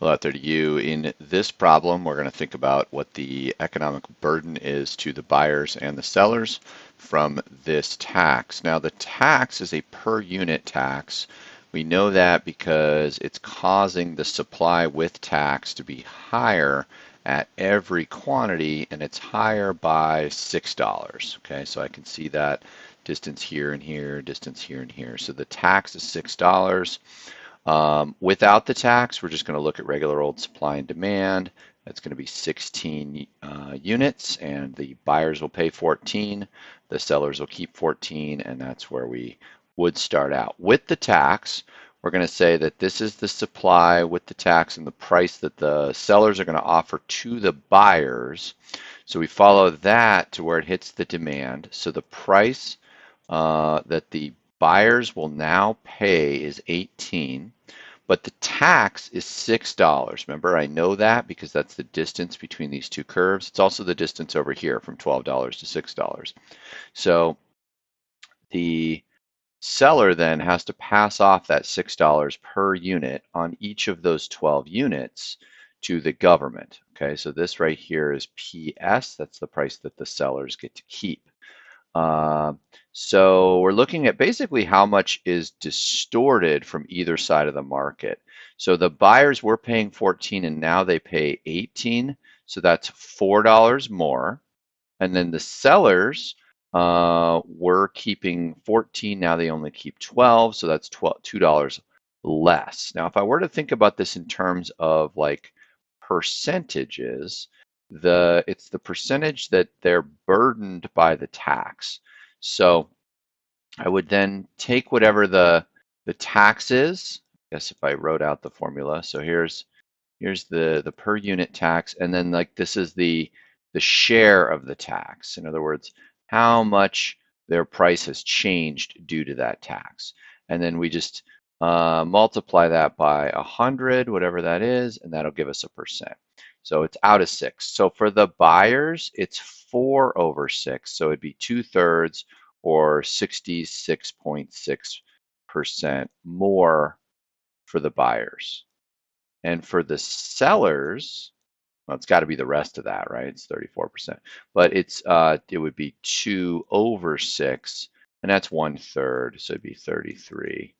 Hello out there to you. In this problem, we're going to think about what the economic burden is to the buyers and the sellers from this tax. Now, the tax is a per unit tax. We know that because it's causing the supply with tax to be higher at every quantity, and it's higher by $6. Okay, so I can see that distance here and here, distance here and here. So the tax is $6. Without the tax, we're just going to look at regular old supply and demand. That's going to be 16 units, and the buyers will pay 14. The sellers will keep 14, and that's where we would start out. With the tax, we're going to say that this is the supply with the tax and the price that the sellers are going to offer to the buyers. So we follow that to where it hits the demand. So the price that the buyers will now pay is 18, but the tax is $6. Remember, I know that because that's the distance between these two curves. It's also the distance over here from $12 to $6. So the seller then has to pass off that $6 per unit on each of those 12 units to the government. Okay, so this right here is PS. That's the price that the sellers get to keep. So we're looking at basically how much is distorted from either side of the market. So the buyers were paying 14 and now they pay 18. So that's $4 more. And then the sellers were keeping 14. Now they only keep 12. So that's $2 less. Now, if I were to think about this in terms of like percentages, it's the percentage that they're burdened by the tax. So I would then take whatever the tax is. I guess if I wrote out the formula. So here's the per unit tax, and then like this is the share of the tax. In other words, how much their price has changed due to that tax. And then we just multiply that by 100, whatever that is, and that'll give us a percent. So it's out of 6. So for the buyers, it's 4 over 6. So it'd be 2/3 or 66.6% more for the buyers. And for the sellers, well, it's got to be the rest of that, right? It's 34%. But it would be 2 over 6, and that's 1/3. So it'd be 33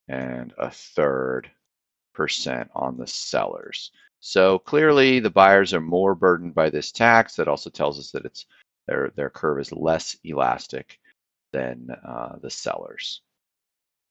and 1/3% on the sellers. So clearly the buyers are more burdened by this tax. That also tells us that their curve is less elastic than the sellers.